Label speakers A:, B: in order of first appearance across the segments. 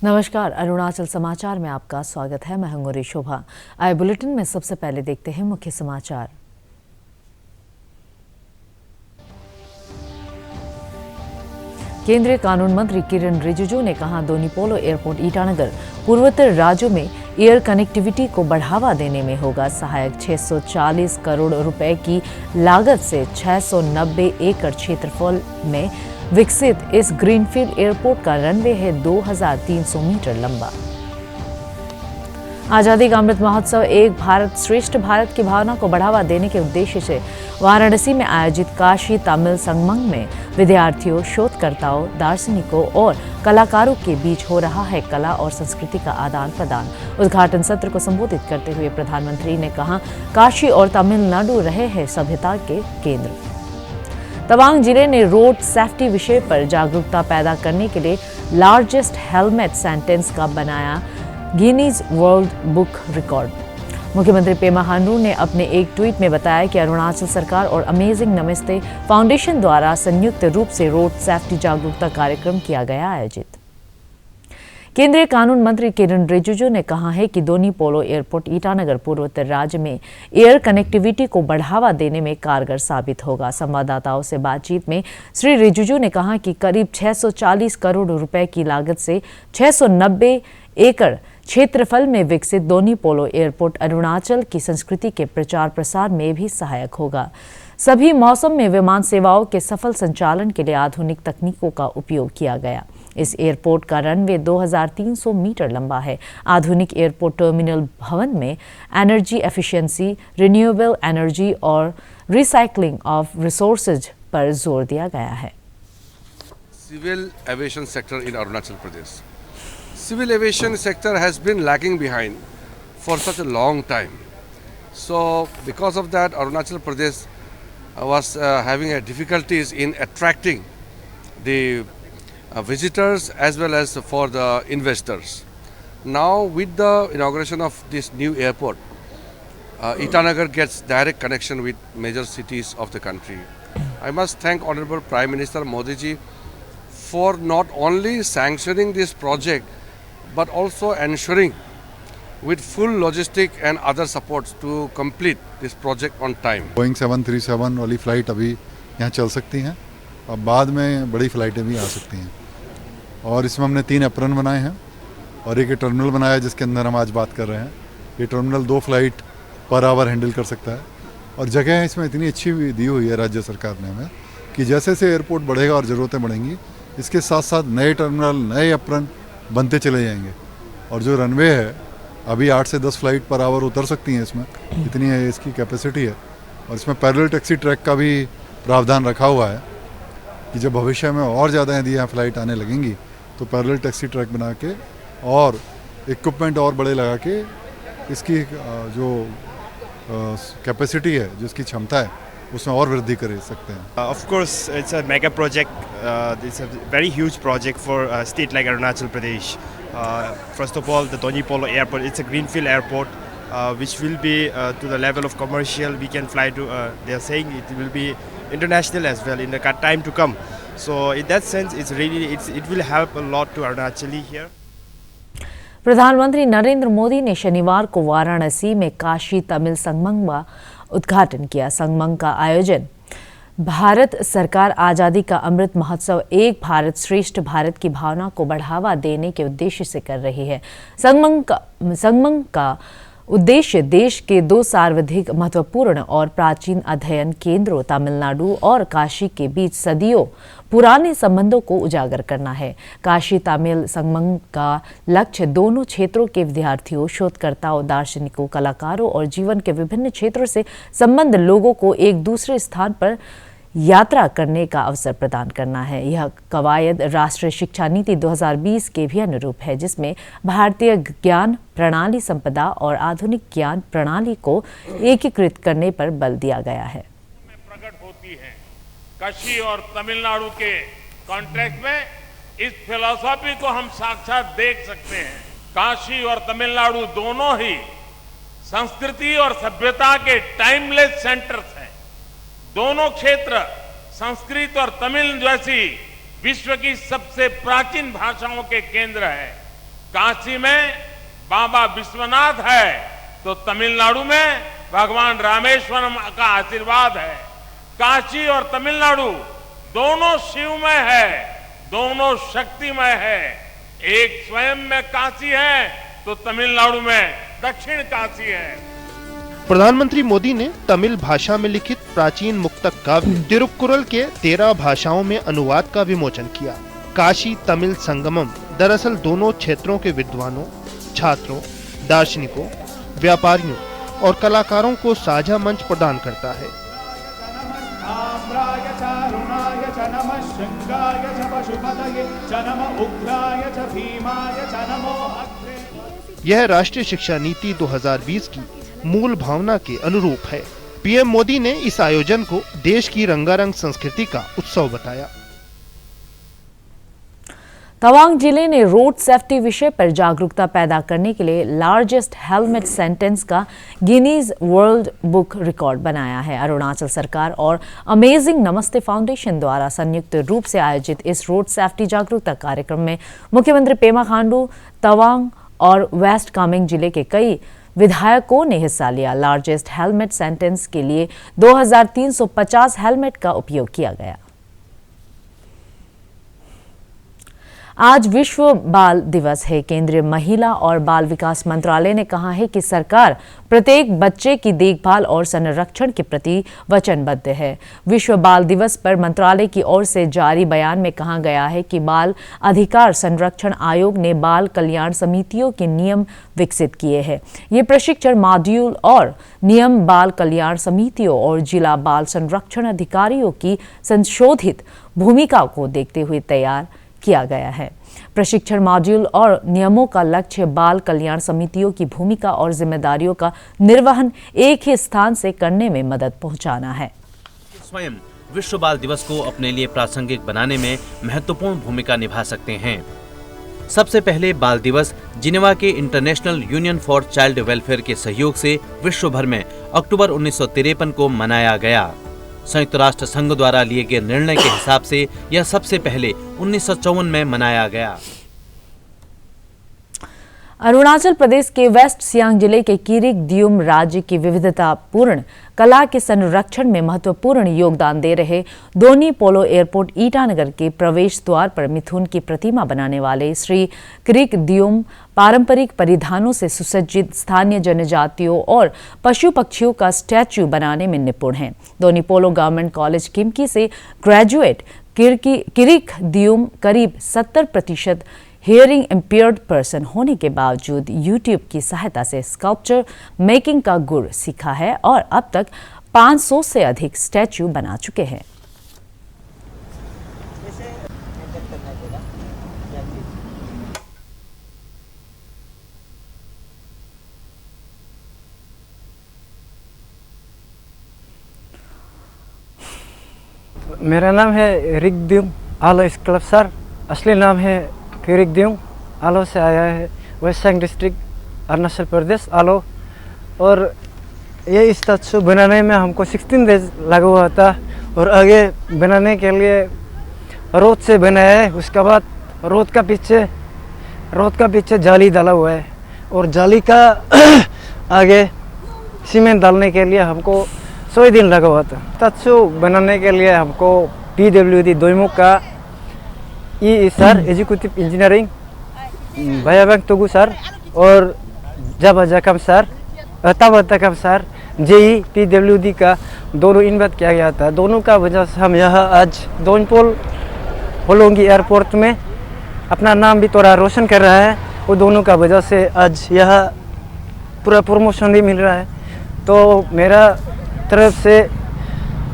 A: नमस्कार, अरुणाचल समाचार में आपका स्वागत है। मैं हूं गौरी शोभा। आए बुलेटिन में सबसे पहले देखते हैं मुख्य समाचार। केंद्रीय कानून मंत्री किरण रिजिजू ने कहा, दोनीपोलो एयरपोर्ट ईटानगर पूर्वोत्तर राज्यों में एयर कनेक्टिविटी को बढ़ावा देने में होगा सहायक। 640 करोड़ रुपए की लागत से 690 एकड़ क्षेत्रफल में विकसित इस ग्रीनफील्ड एयरपोर्ट का रनवे है 2300 मीटर लंबा। आजादी का अमृत महोत्सव एक भारत श्रेष्ठ भारत की भावना को बढ़ावा देने के उद्देश्य से वाराणसी में आयोजित काशी तमिल संगमम में विद्यार्थियों, शोधकर्ताओं, दार्शनिकों और कलाकारों के बीच हो रहा है कला और संस्कृति का आदान प्रदान। उद्घाटन सत्र को संबोधित करते हुए प्रधानमंत्री ने कहा, काशी और तमिलनाडु रहे हैं सभ्यता के केंद्र। तवांग जिले ने रोड सेफ्टी विषय पर जागरूकता पैदा करने के लिए लार्जेस्ट हेलमेट सेंटेंस का बनाया गिनीज वर्ल्ड बुक रिकॉर्ड। मुख्यमंत्री पेमा खांडू ने अपने एक ट्वीट में बताया कि अरुणाचल सरकार और अमेजिंग नमस्ते फाउंडेशन द्वारा संयुक्त रूप से रोड सेफ्टी जागरूकता कार्यक्रम किया गया आयोजित। केंद्रीय कानून मंत्री किरण रिजिजू ने कहा है कि दोनीपोलो एयरपोर्ट ईटानगर पूर्वोत्तर राज्य में एयर कनेक्टिविटी को बढ़ावा देने में कारगर साबित होगा। संवाददाताओं से बातचीत में श्री रिजिजू ने कहा कि करीब 640 करोड़ रुपए की लागत से 690 एकड़ क्षेत्रफल में विकसित दोनीपोलो एयरपोर्ट अरुणाचल की संस्कृति के प्रचार प्रसार में भी सहायक होगा। सभी मौसम में विमान सेवाओं के सफल संचालन के लिए आधुनिक तकनीकों का उपयोग किया गया। इस एयरपोर्ट का रनवे 2300 मीटर लंबा है। आधुनिक एयरपोर्ट टर्मिनल भवन में एनर्जी एफिशिएंसी, रिन्यूएबल एनर्जी और रिसाइकलिंग ऑफ रिसोर्सेज पर जोर दिया गया है।
B: Civil aviation sector in Arunachal Pradesh. Civil aviation sector has been lagging behind for such a long time. So because of that, Arunachal Pradesh was having difficulties in attracting the visitors as well as for the investors. Now with the inauguration of this new airport, Itanagar gets direct connection with major cities of the country. I must thank Honorable Prime Minister Modi ji for not only sanctioning this project but also ensuring with full logistic and other supports to complete this project on time.
C: Boeing 737 वाली flight अभी यहाँ चल सकती हैं, अब बाद में बड़ी फ़्लाइटें भी आ सकती हैं। और इसमें हमने 3 एप्रन बनाए हैं और एक टर्मिनल बनाया जिसके अंदर हम आज बात कर रहे हैं। ये terminal 2 flight per hour handle कर सकता है और जगह इसमें इतनी अच्छी भी दी हुई है राज्य सरकार ने हमें कि जैसे जैसे एयरपोर्ट बढ़ेगा और ज़रूरतें बढ़ेंगी, इसके साथ साथ नए टर्मिनल, नए एप्रन बनते चले जाएंगे। और जो रनवे है अभी 8 से 10 फ्लाइट पर आवर उतर सकती हैं, इसमें इतनी है इसकी कैपेसिटी है। और इसमें पैरेलल टैक्सी ट्रैक का भी प्रावधान रखा हुआ है कि जब भविष्य में और ज़्यादा यदि यहाँ फ्लाइट आने लगेंगी तो पैरेलल टैक्सी ट्रैक बना के और इक्विपमेंट और बड़े लगा के इसकी जो कैपेसिटी है, जो इसकी क्षमता है, उसमें और वृद्धि कर सकते हैं।
D: Of course, it's a mega project. It's a very huge project for a state like Arunachal Pradesh. First of all, the Donipolo Airport. It's a greenfield airport, which will be to the level of commercial. We can fly to. They are saying it will be international as well in the time to come. So in that sense, it will help a lot to Arunachali here.
A: प्रधानमंत्री नरेंद्र मोदी ने शनिवार को वाराणसी में काशी तमिल संगमम का उद्घाटन किया। संगमम का आयोजन भारत सरकार आजादी का अमृत महोत्सव एक भारत श्रेष्ठ भारत की भावना को बढ़ावा देने के उद्देश्य से कर रही है। संगमम का उद्देश्य देश के 2 सर्वाधिक महत्वपूर्ण और प्राचीन अध्ययन केंद्रों तमिलनाडु और काशी के बीच सदियों पुराने संबंधों को उजागर करना है। काशी तमिल संगमम का लक्ष्य दोनों क्षेत्रों के विद्यार्थियों, शोधकर्ताओं, दार्शनिकों, कलाकारों और जीवन के विभिन्न क्षेत्रों से संबंध लोगों को एक दूसरे स्थान पर यात्रा करने का अवसर प्रदान करना है। यह कवायद राष्ट्रीय शिक्षा नीति 2020 के भी अनुरूप है, जिसमें भारतीय ज्ञान प्रणाली संपदा और आधुनिक ज्ञान प्रणाली को एकीकृत करने पर बल दिया गया है।
E: प्रकट होती है काशी और तमिलनाडु के कॉन्ट्रैक्ट में इस फिलॉसफी को हम साक्षात देख सकते हैं। काशी और तमिलनाडु दोनों ही संस्कृति और सभ्यता के टाइमलेस सेंटर्स हैं। दोनों क्षेत्र संस्कृत और तमिल जैसी विश्व की सबसे प्राचीन भाषाओं के केंद्र है। काशी में बाबा विश्वनाथ है तो तमिलनाडु में भगवान रामेश्वरम का आशीर्वाद है। काशी और तमिलनाडु दोनों शिवमय है, दोनों शक्तिमय है। एक स्वयं में काशी है तो तमिलनाडु में दक्षिण काशी है।
F: प्रधानमंत्री मोदी ने तमिल भाषा में लिखित प्राचीन मुक्तक काव्य तिरुक्कुरल के 13 भाषाओं में अनुवाद का विमोचन किया। काशी तमिल संगमम दरअसल दोनों क्षेत्रों के विद्वानों, छात्रों, दार्शनिकों, व्यापारियों और कलाकारों को साझा मंच प्रदान करता है। यह राष्ट्रीय शिक्षा नीति 2020 की मूल भावना के अनुरूप है। पीएम मोदी ने इस आयोजन को देश की रंगारंग संस्कृति का उत्सव बताया।
A: तवांग जिले ने रोड सेफ्टी विषय पर जागरूकता पैदा करने के लिए लार्जेस्ट हेलमेट सेंटेंस का गिनीज वर्ल्ड बुक रिकॉर्ड बनाया है। अरुणाचल सरकार और अमेजिंग नमस्ते फाउंडेशन द्वारा संयुक्त रूप से आयोजित इस रोड सेफ्टी जागरूकता कार्यक्रम में मुख्यमंत्री पेमा खांडू, तवांग और वेस्ट कामेंग जिले के कई विधायकों ने हिस्सा लिया। लार्जेस्ट हेलमेट सेंटेंस के लिए 2350 हेलमेट का उपयोग किया गया। आज विश्व बाल दिवस है। केंद्रीय महिला और बाल विकास मंत्रालय ने कहा है कि सरकार प्रत्येक बच्चे की देखभाल और संरक्षण के प्रति वचनबद्ध है। विश्व बाल दिवस पर मंत्रालय की ओर से जारी बयान में कहा गया है कि बाल अधिकार संरक्षण आयोग ने बाल कल्याण समितियों के नियम विकसित किए हैं। ये प्रशिक्षण मॉड्यूल और नियम बाल कल्याण समितियों और जिला बाल संरक्षण अधिकारियों की संशोधित भूमिका को देखते हुए तैयार किया गया है। प्रशिक्षण मॉड्यूल और नियमों का लक्ष्य बाल कल्याण समितियों की भूमिका और जिम्मेदारियों का निर्वहन एक ही स्थान से करने में मदद पहुंचाना है।
G: स्वयं विश्व बाल दिवस को अपने लिए प्रासंगिक बनाने में महत्वपूर्ण भूमिका निभा सकते हैं। सबसे पहले बाल दिवस जिनेवा के international union for child welfare के सहयोग से विश्व भर में अक्टूबर 1953 को मनाया गया। संयुक्त राष्ट्र संघ द्वारा लिए गए निर्णय के हिसाब से यह सबसे पहले 1954 में मनाया गया।
A: अरुणाचल प्रदेश के वेस्ट सियांग जिले के किरिक दियुम राज्य की विविधतापूर्ण कला के संरक्षण में महत्वपूर्ण योगदान दे रहे दोनी पोलो एयरपोर्ट ईटानगर के प्रवेश द्वार पर मिथुन की प्रतिमा बनाने वाले श्री किरिक दियुम पारंपरिक परिधानों से सुसज्जित स्थानीय जनजातियों और पशु पक्षियों का स्टैच्यू बनाने में निपुण हैं। दोनी पोलो गवर्नमेंट कॉलेज किमकी से ग्रेजुएट किरिक दियुम करीब 70% हियरिंग इम्पेयर्ड पर्सन होने के बावजूद यूट्यूब की सहायता से स्कल्पचर मेकिंग का गुर सीखा है और अब तक 500 से अधिक स्टैच्यू बना चुके हैं।
H: मेरा नाम है रिक दियुम आलो स्कल्पचर। असली नाम है किरिक दियुम। आलो से आया है, वेस्ट सियांग डिस्ट्रिक्ट, अरुणाचल प्रदेश, आलो। और ये स्टैचू बनाने में हमको 16 डेज लगा हुआ था और आगे बनाने के लिए रोड से बनाया है। उसके बाद रोड का पीछे जाली डाला हुआ है और जाली का आगे सीमेंट डालने के लिए हमको 100 दिन लगा हुआ था। स्टैचू बनाने के लिए हमको PWD दोईमुख का सर एग्जीक्यूटिव इंजीनियरिंग भयाबंग तुगु सर और जाबा जाकम सर ताबतकम सर JE PWD का दोनों इन्वाइट किया गया था। दोनों का वजह से हम यहाँ आज दोनपोल होलोंगी एयरपोर्ट में अपना नाम भी थोड़ा रोशन कर रहा है। वो दोनों का वजह से आज यहाँ पूरा प्रमोशन भी मिल रहा है। तो मेरा तरफ से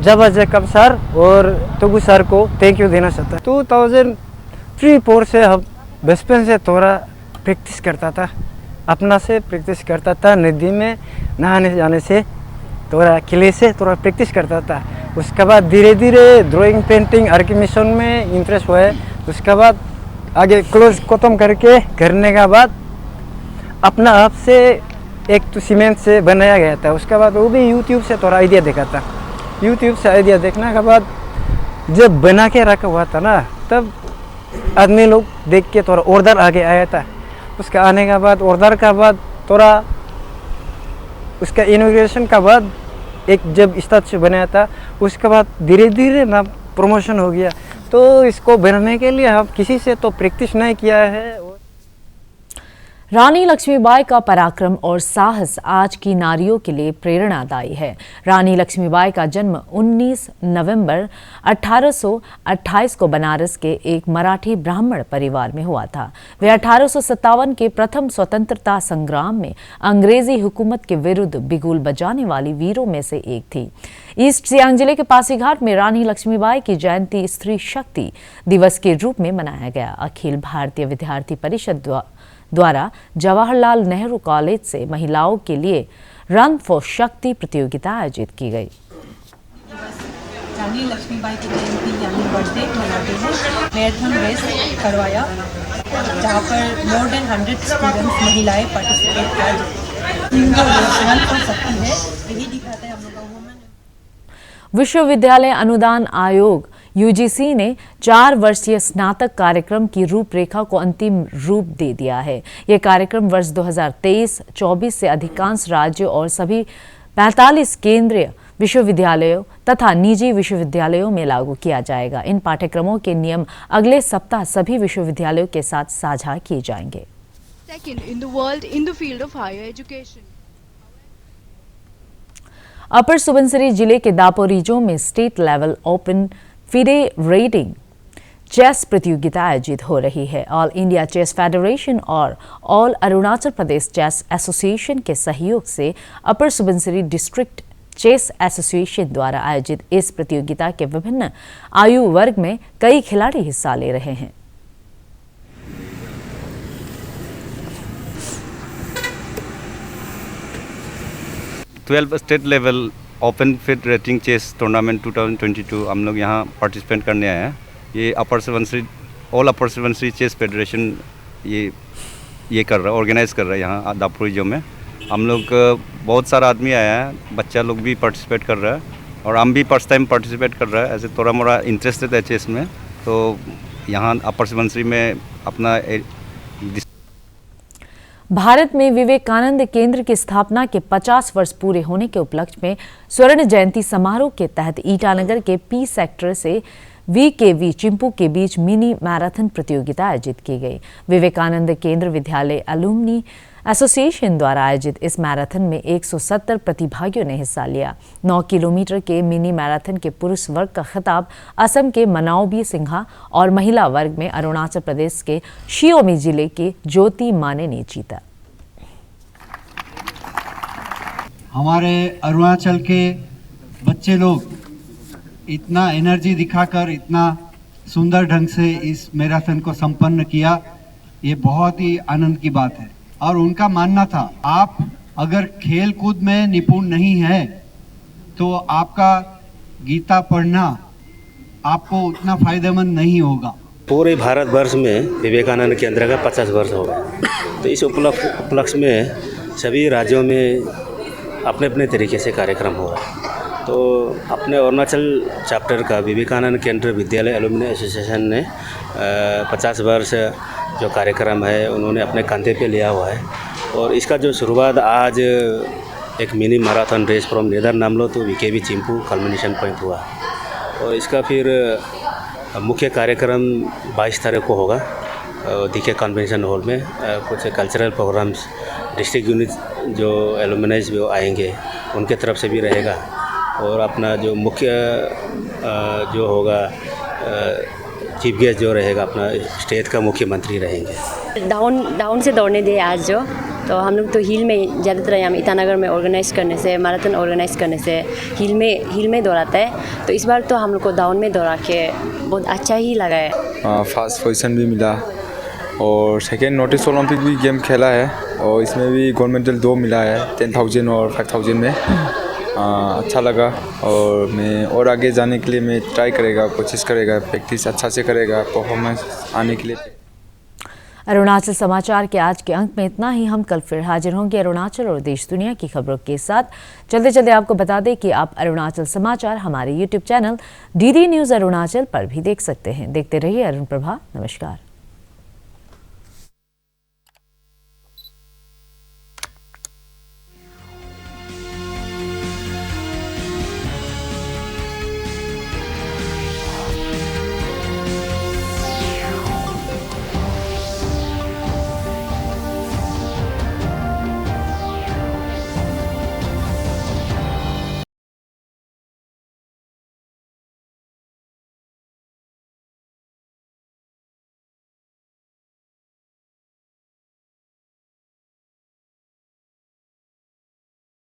H: जाबा जाकम सर और तुगु सर को थैंक यू देना चाहता है। 2003-4 से हम बचपन से थोड़ा प्रैक्टिस करता था, अपना से प्रैक्टिस करता था। नदी में नहाने जाने से थोड़ा किले से थोड़ा प्रैक्टिस करता था। उसके बाद धीरे धीरे ड्राइंग, पेंटिंग, आर्किमिशन में इंटरेस्ट हुआ है। उसके बाद आगे क्लोज खत्म करने के बाद अपना आप से एक तो सीमेंट से बनाया गया था। उसके बाद वो भी यूट्यूब से थोड़ा आइडिया देखा था। यूट्यूब से आइडिया देखने के बाद जब बना के रखा हुआ था ना, तब आदमी लोग देख के थोड़ा ऑर्डर आगे आया था। उसका आने के बाद ऑर्डर का बाद थोड़ा उसका इनॉग्रेशन का बाद एक जब स्टैचू बनाया था उसके बाद धीरे धीरे ना प्रमोशन हो गया। तो इसको बनाने के लिए हम किसी से तो प्रैक्टिस नहीं किया है।
A: रानी लक्ष्मीबाई का पराक्रम और साहस आज की नारियों के लिए प्रेरणादायी है। रानी लक्ष्मीबाई का जन्म 19 नवंबर 1828 को बनारस के एक मराठी ब्राह्मण परिवार में हुआ था। वे 1857 के प्रथम स्वतंत्रता संग्राम में अंग्रेजी हुकूमत के विरुद्ध बिगुल बजाने वाली वीरों में से एक थी। ईस्ट सियांग जिले के पासीघाट में रानी लक्ष्मीबाई की जयंती स्त्री शक्ति दिवस के रूप में मनाया गया। अखिल भारतीय विद्यार्थी परिषद द्वारा जवाहरलाल नेहरू कॉलेज से महिलाओं के लिए रन फॉर शक्ति प्रतियोगिता आयोजित की गई।
I: रानी लक्ष्मीबाई की जयंती यानी बर्थडे मनाते हैं। मैराथन रेस करवाया जहाँ पर मोर देन 100 स्टूडेंट्स महिलाएं पार्टिसिपेट कर रन फॉर शक्ति है, यही दिखाते हैं हम लोग का वुमेन।
A: विश्वविद्यालय अनुदान आयोग यूजीसी ने 4 वर्षीय स्नातक कार्यक्रम की रूपरेखा को अंतिम रूप दे दिया है। यह कार्यक्रम वर्ष 2023-24 से अधिकांश राज्यों और सभी 45 केंद्रीय विश्वविद्यालयों तथा निजी विश्वविद्यालयों में लागू किया जाएगा। इन पाठ्यक्रमों के नियम अगले सप्ताह सभी विश्वविद्यालयों के साथ साझा किए जाएंगे।
J: Second in the world in the field of higher education.
A: अपर सुबनसिरी जिले के दापोरिजो में state level open FIDE rating chess प्रतियोगिता आयोजित हो रही है। ऑल इंडिया चेस फेडरेशन और all Arunachal Pradesh chess association के सहयोग से upper Subansiri district chess association द्वारा आयोजित इस प्रतियोगिता के विभिन्न आयु वर्ग में कई खिलाड़ी हिस्सा ले रहे हैं।
K: State level open FIDE rating chess tournament 2022 हम लोग यहाँ पार्टिसिपेट करने आए हैं। ये all upper Subansiri chess federation ये कर रहा है, ऑर्गेनाइज कर रहा है यहाँ दापोरिजो में। हम लोग बहुत सारा आदमी आया है, बच्चा लोग भी पार्टिसिपेट कर रहा है और हम भी फर्स्ट टाइम पार्टिसिपेट कर रहा है। ऐसे थोड़ा मोड़ा इंटरेस्टेड है चेस में, तो यहाँ अपर सुबनसिरी में अपना
A: भारत में विवेकानंद केंद्र की स्थापना के 50 वर्ष पूरे होने के उपलक्ष्य में स्वर्ण जयंती समारोह के तहत ईटानगर के पी सेक्टर से वीकेवी चिंपू के बीच मिनी मैराथन प्रतियोगिता आयोजित की गई। विवेकानंद केंद्र विद्यालय अलुमनी एसोसिएशन द्वारा आयोजित इस मैराथन में 170 प्रतिभागियों ने हिस्सा लिया। 9 किलोमीटर के मिनी मैराथन के पुरुष वर्ग का खिताब असम के मनाओबी सिंघा और महिला वर्ग में अरुणाचल प्रदेश के शियोमी जिले के ज्योति माने ने जीता।
L: हमारे अरुणाचल के बच्चे लोग इतना एनर्जी दिखाकर इतना सुंदर ढंग से इस मैराथन को संपन्न किया, ये बहुत ही आनंद की बात है। और उनका मानना था आप अगर खेल कूद में निपुण नहीं है तो आपका गीता पढ़ना आपको उतना फायदेमंद नहीं होगा।
M: पूरे भारतवर्ष में विवेकानंद केंद्र का 50 वर्ष हो गए, तो इस उपलक्ष्य में सभी राज्यों में अपने अपने तरीके से कार्यक्रम हो रहा है। तो अपने अरुणाचल चैप्टर का विवेकानंद केंद्र विद्यालय एलुमनी एसोसिएशन ने 50 वर्ष जो कार्यक्रम है उन्होंने अपने कंधे पे लिया हुआ है और इसका जो शुरुआत आज एक मिनी मैराथन रेस फ्रॉम नेदर नामलो तो वीकेवी चिंपू कल्मिनेशन पॉइंट हुआ और इसका फिर मुख्य कार्यक्रम 22 तारीख को होगा डीके कन्वेंशन हॉल में। कुछ कल्चरल प्रोग्राम्स डिस्ट्रिक्ट यूनिट जो एलुमनाइज भी आएंगे उनके तरफ से भी रहेगा और अपना जो मुख्य जो होगा चीफ गेस्ट जो रहेगा अपना स्टेट का मुख्यमंत्री रहेंगे।
N: डाउन से दौड़ने दिए आज जो, तो हम लोग तो हिल में ज़्यादातर यहाँ ईटानगर में ऑर्गेनाइज करने से मैराथन ऑर्गेनाइज करने से हिल में दौड़ाता है, तो इस बार तो हम लोग को डाउन में दौड़ा के बहुत अच्छा ही लगा है।
O: फर्स्ट पोजीशन भी मिला और सेकेंड नॉर्थ ओलंपिक भी गेम खेला है और इसमें भी गोल्ड मेडल 2 मिला है 10,000 और 5,000 में। अच्छा लगा और मैं और आगे जाने के लिए मैं ट्राई करेगा, कोशिश करेगा, प्रैक्टिस अच्छा से करेगा परफॉर्मेंस आने के लिए।
A: अरुणाचल समाचार के आज के अंक में इतना ही। हम कल फिर हाजिर होंगे अरुणाचल और देश दुनिया की खबरों के साथ। चलते चलते आपको बता दें कि आप अरुणाचल समाचार हमारे YouTube channel DD news Arunachal पर भी देख सकते हैं। देखते रहिए अरुण प्रभा। नमस्कार।